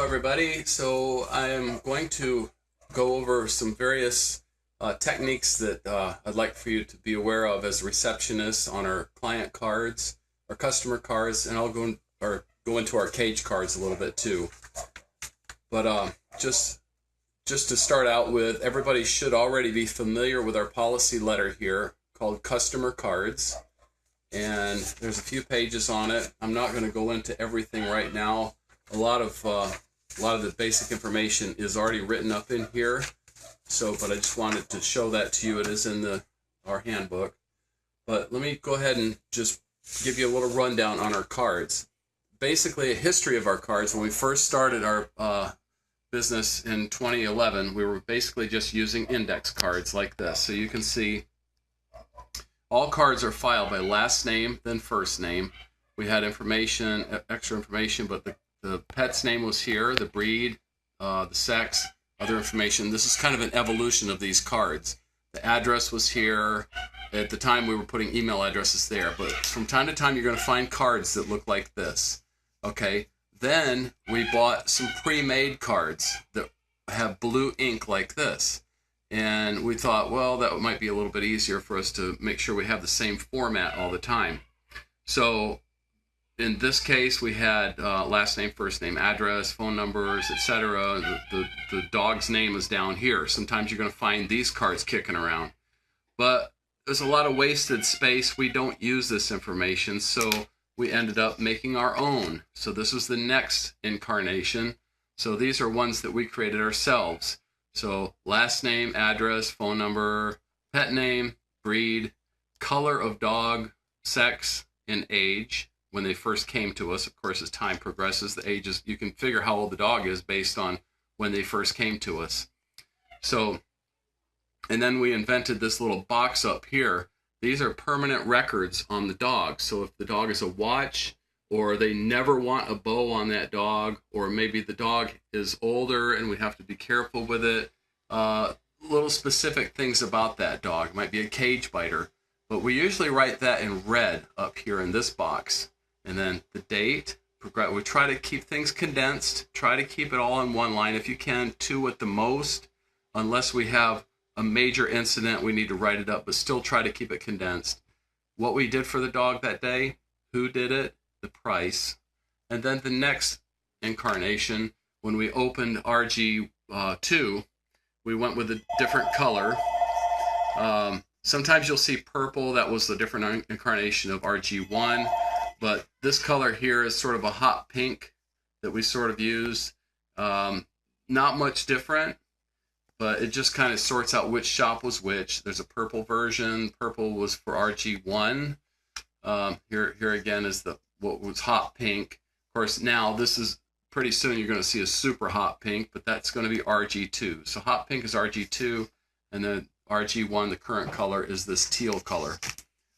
everybody. So I am going to go over some various techniques that I'd like for you to be aware of as receptionists on our client cards, our customer cards, and I'll go into our cage cards a little bit too. But just to start out with, everybody should already be familiar with our policy letter here called customer cards. And there's a few pages on it. I'm not going to go into everything right now. A lot of the basic information is already written up in here. But I just wanted to show that to you. It is in our handbook. But let me go ahead and just give you a little rundown on our cards. Basically, a history of our cards. When we first started our business in 2011, we were basically just using index cards like this. So you can see all cards are filed by last name, then first name. We had information, extra information, but the pet's name was here, the breed, the sex, other information. This is kind of an evolution of these cards. The address was here. At the time, we were putting email addresses there. But from time to time, you're going to find cards that look like this. Okay. Then we bought some pre-made cards that have blue ink like this. And we thought, well, that might be a little bit easier for us to make sure we have the same format all the time. So in this case, we had last name, first name, address, phone numbers, etc. The dog's name is down here. Sometimes you're going to find these cards kicking around. But there's a lot of wasted space. We don't use this information, so we ended up making our own. So this is the next incarnation. So these are ones that we created ourselves. So last name, address, phone number, pet name, breed, color of dog, sex, and age. When they first came to us, of course, as time progresses, the ages, you can figure how old the dog is based on when they first came to us. So, and then we invented this little box up here. These are permanent records on the dog. So if the dog is a watch, or they never want a bow on that dog, or maybe the dog is older and we have to be careful with it. Little specific things about that dog. It might be a cage biter, but we usually write that in red up here in this box. And then the date. We try to keep things condensed. Try to keep it all in one line if you can, two at the most, unless we have a major incident we need to write it up, but still try to keep it condensed. What we did for the dog that day, who did it, the price, and then the next incarnation, when we opened RG2, we went with a different color. Sometimes you'll see purple. That was the different incarnation of RG1, but this color here is sort of a hot pink that we sort of use. Not much different, but it just kind of sorts out which shop was which. There's a purple version. Purple was for RG1. Here again is what was hot pink. Of course, now this is pretty soon you're going to see a super hot pink, but that's going to be RG2. So hot pink is RG2, and then RG1, the current color, is this teal color.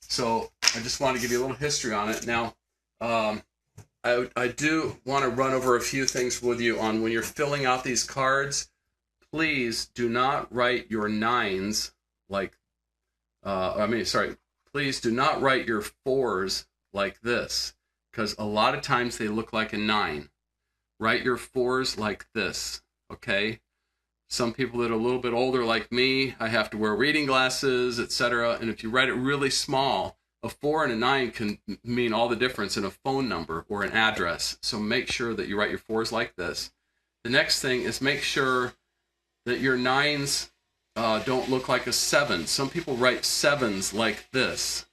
So I just want to give you a little history on it. Now, I do want to run over a few things with you on when you're filling out these cards. Please do not write your nines like, please do not write your fours like this, because a lot of times they look like a 9. Write your fours like this, okay? Some people that are a little bit older like me, I have to wear reading glasses, etc. And if you write it really small, a 4 and a 9 can mean all the difference in a phone number or an address. So make sure that you write your fours like this. The next thing is make sure that your 9s don't look like a 7. Some people write 7s like this.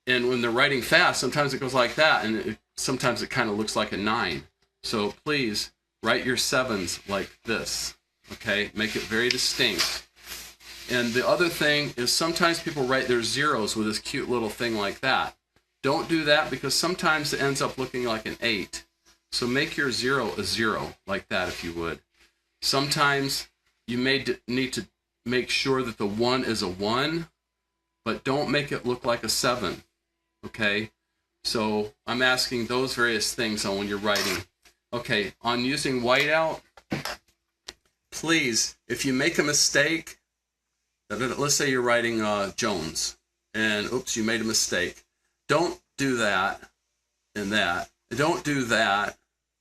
And when they're writing fast, sometimes it goes like that, and sometimes it kind of looks like a 9. So please write your 7s like this, okay? Make it very distinct. And the other thing is sometimes people write their zeros with this cute little thing like that. Don't do that, because sometimes it ends up looking like an 8. So make your 0 a 0 like that if you would. Sometimes you may need to make sure that the 1 is a 1, but don't make it look like a 7. Okay, so I'm asking those various things on when you're writing. Okay, on using whiteout, please, if you make a mistake, let's say you're writing Jones, and oops, you made a mistake. Don't do that and that. Don't do that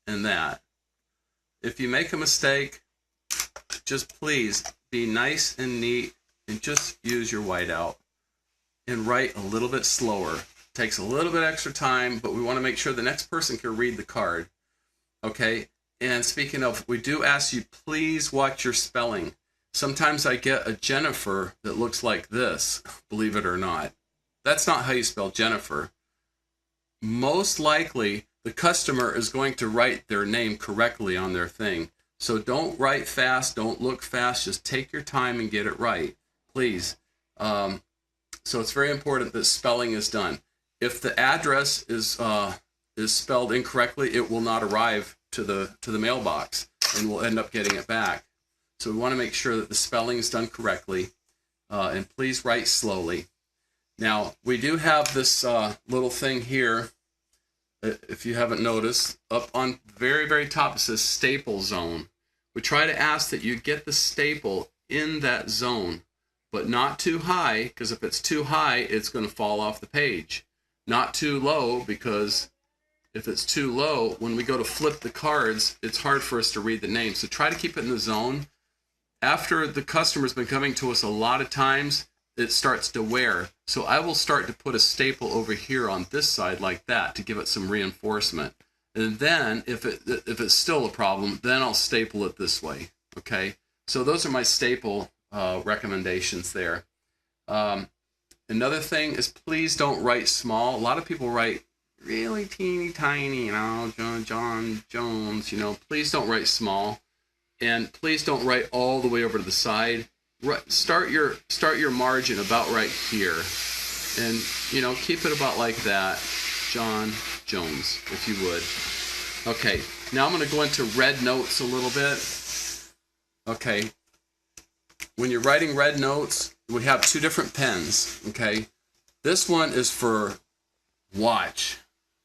and that. if you make a mistake, just please be nice and neat and just use your whiteout and write a little bit slower. Takes a little bit extra time, but we want to make sure the next person can read the card. Okay, and speaking of, we do ask you, please watch your spelling. Sometimes I get a Jennifer that looks like this, believe it or not. That's not how you spell Jennifer. Most likely, the customer is going to write their name correctly on their thing. So don't write fast, don't look fast, just take your time and get it right, please. So it's very important that spelling is done. If the address is spelled incorrectly, it will not arrive to the mailbox, and we'll end up getting it back. So we want to make sure that the spelling is done correctly, and please write slowly. Now, we do have this little thing here, if you haven't noticed, up on very, very top it says staple zone. We try to ask that you get the staple in that zone, but not too high, because if it's too high, it's going to fall off the page. Not too low, because if it's too low, when we go to flip the cards, it's hard for us to read the name. So try to keep it in the zone. After the customer's been coming to us a lot of times, it starts to wear. So I will start to put a staple over here on this side like that to give it some reinforcement. And then if it's still a problem, then I'll staple it this way. Okay. So those are my staple recommendations there. Another thing is, please don't write small. A lot of people write really teeny tiny, John Jones, please don't write small. And please don't write all the way over to the side. Start your margin about right here, and keep it about like that. John Jones, if you would. Okay, now I'm going to go into red notes a little bit. Okay, when you're writing red notes, we have two different pens. Okay, this one is for watch.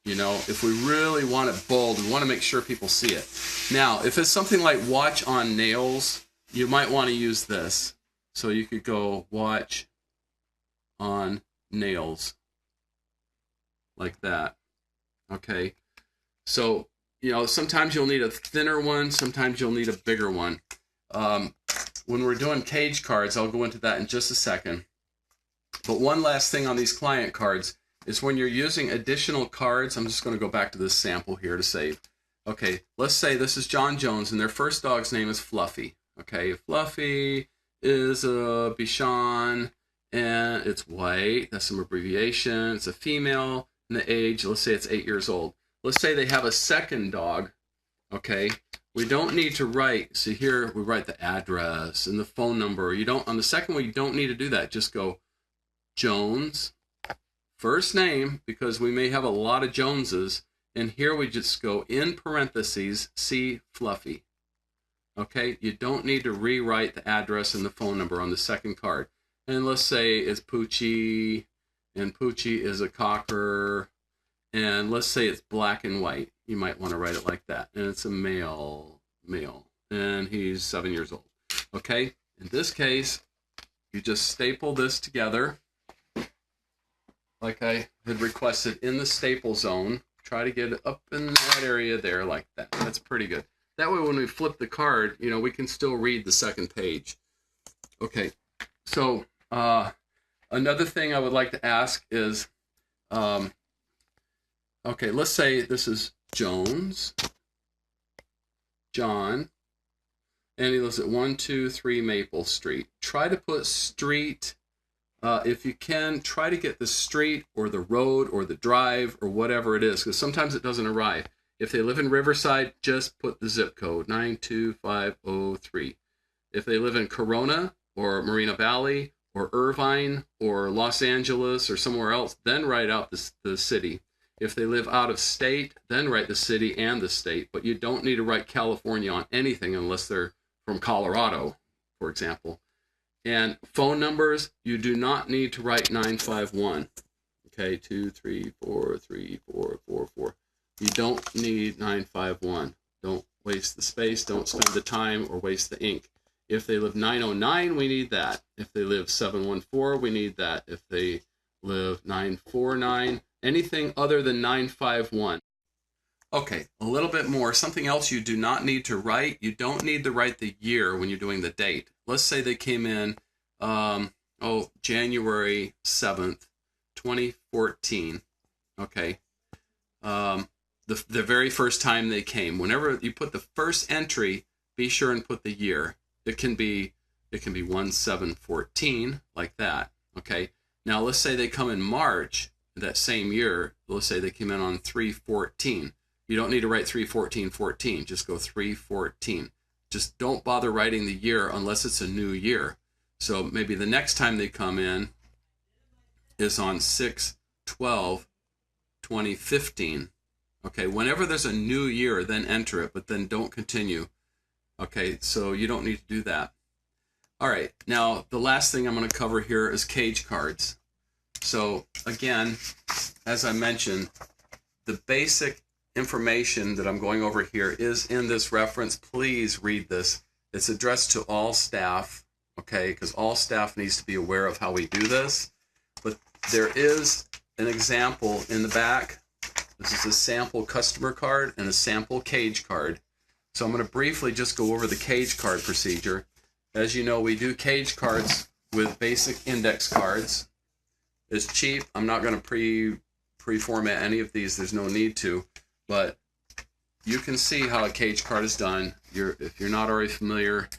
If we really want it bold, we want to make sure people see it. Now, if it's something like watch on nails, you might want to use this. So you could go watch on nails like that. Okay. So, sometimes you'll need a thinner one. Sometimes you'll need a bigger one. When we're doing cage cards, I'll go into that in just a second. But one last thing on these client cards is when you're using additional cards, I'm just going to go back to this sample here to save. Okay, let's say this is John Jones, and their first dog's name is Fluffy. Okay, Fluffy is a Bichon, and it's white. That's some abbreviation. It's a female, and the age, let's say it's 8 years old. Let's say they have a second dog. Okay, we don't need to write. See here, we write the address and the phone number. On the second one, you don't need to do that. Just go Jones, first name, because we may have a lot of Joneses. And here we just go in parentheses, see Fluffy. Okay, you don't need to rewrite the address and the phone number on the second card. And let's say it's Poochie, and Poochie is a cocker, and let's say it's black and white. You might want to write it like that. And it's a male, and he's 7 years old. Okay, in this case, you just staple this together like I had requested in the staple zone. Try to get it up in that area there like that. That's pretty good. That way when we flip the card, we can still read the second page. Okay, so another thing I would like to ask is, okay, let's say this is Jones, John, and he lives at 123 Maple Street. Try to put street. If you can, try to get the street or the road or the drive or whatever it is, because sometimes it doesn't arrive. If they live in Riverside, just put the zip code, 92503. If they live in Corona or Marina Valley or Irvine or Los Angeles or somewhere else, then write out the city. If they live out of state, then write the city and the state. But you don't need to write California on anything unless they're from Colorado, for example. And phone numbers, you do not need to write 951. Okay, 2343444. You don't need 951. Don't waste the space. Don't spend the time or waste the ink. If they live 909, we need that. If they live 714, we need that. If they live 949, anything other than 951. Okay, a little bit more. Something else you do not need to write. You don't need to write the year when you're doing the date. Let's say they came in, January 7th, 2014. Okay. The very first time they came. Whenever you put the first entry, be sure and put the year. It can be 1/7/14, like that. Okay. Now let's say they come in March that same year. Let's say they came in on 3/14. You don't need to write 3/14/14. Just go 3/14. Just don't bother writing the year unless it's a new year. So maybe the next time they come in is on 6/12/2015. Okay, whenever there's a new year, then enter it, but then don't continue. Okay, so you don't need to do that. All right, now the last thing I'm going to cover here is cage cards. So again, as I mentioned, the basic information that I'm going over here is in this reference. Please read this. It's addressed to all staff, okay, because all staff needs to be aware of how we do this. But there is an example in the back. This is a sample customer card and a sample cage card. So I'm going to briefly just go over the cage card procedure. As you know, we do cage cards with basic index cards. It's cheap. I'm not going to pre-format any of these. There's no need to. But you can see how a cage card is done. If you're not already familiar,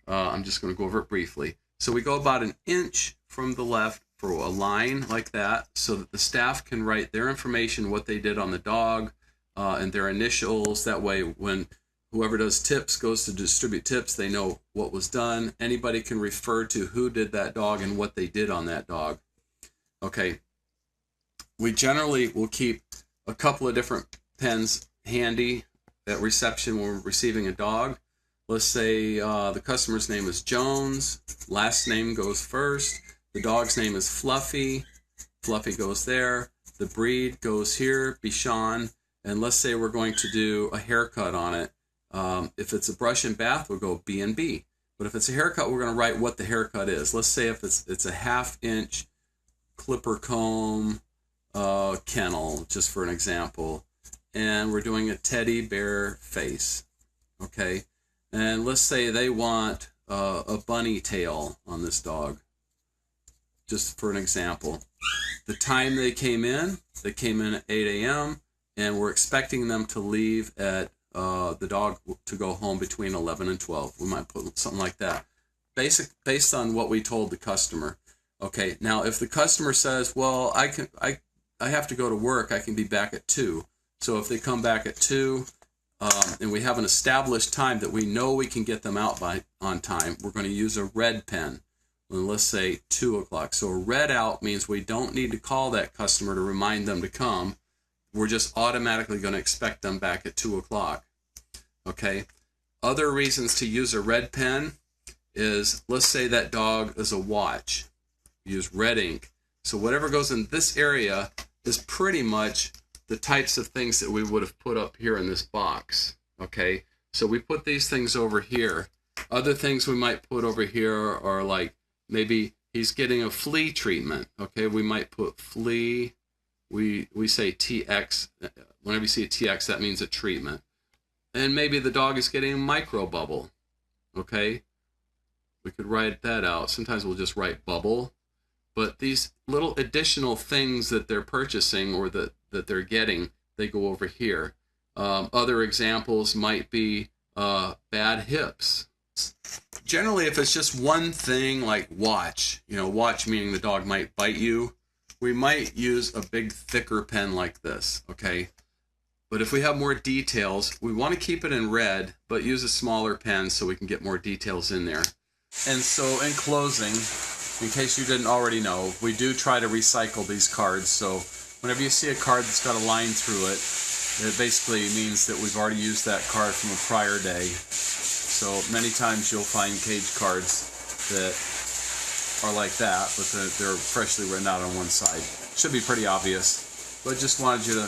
I'm just going to go over it briefly. So we go about an inch from the left for a line like that, so that the staff can write their information, what they did on the dog, and their initials. That way, when whoever does tips goes to distribute tips, they know what was done. Anybody can refer to who did that dog and what they did on that dog. Okay. We generally will keep a couple of different pens handy at reception when we're receiving a dog. Let's say the customer's name is Jones, last name goes first, the dog's name is Fluffy, Fluffy goes there, the breed goes here, Bichon, and let's say we're going to do a haircut on it. If it's a brush and bath, we'll go B&B. But if it's a haircut, we're going to write what the haircut is. Let's say if it's a 1/2 inch clipper comb kennel, just for an example. And we're doing a teddy bear face, okay? And let's say they want a bunny tail on this dog, just for an example. The time they came in at 8 a.m., and we're expecting them to leave at the dog to go home between 11 and 12. We might put something like that, based on what we told the customer. Okay, now if the customer says, well, I have to go to work, I can be back at 2. So if they come back at 2, and we have an established time that we know we can get them out on time, we're going to use a red pen. And let's say 2 o'clock. So a red out means we don't need to call that customer to remind them to come. We're just automatically going to expect them back at 2 o'clock. Okay. Other reasons to use a red pen is, let's say that dog is a watch. Use red ink. So whatever goes in this area is pretty much the types of things that we would have put up here in this box. Okay, so we put these things over here. Other things we might put over here are like, maybe he's getting a flea treatment. Okay, we might put flea. We say TX. Whenever you see a TX, that means a treatment. And maybe the dog is getting a micro bubble. Okay, we could write that out. Sometimes we'll just write bubble. But these little additional things that they're purchasing or that they're getting, they go over here. Other examples might be bad hips. Generally, if it's just one thing like watch, watch meaning the dog might bite you, we might use a big thicker pen like this, okay? But if we have more details, we want to keep it in red, but use a smaller pen so we can get more details in there. And so in closing, in case you didn't already know, we do try to recycle these cards. So whenever you see a card that's got a line through it, it basically means that we've already used that card from a prior day. So many times you'll find cage cards that are like that, but they're freshly written out on one side. Should be pretty obvious, but just wanted you to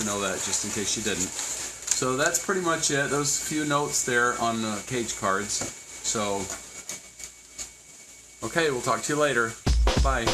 know that just in case you didn't. So that's pretty much it. Those few notes there on the cage cards. So, okay, we'll talk to you later. Bye.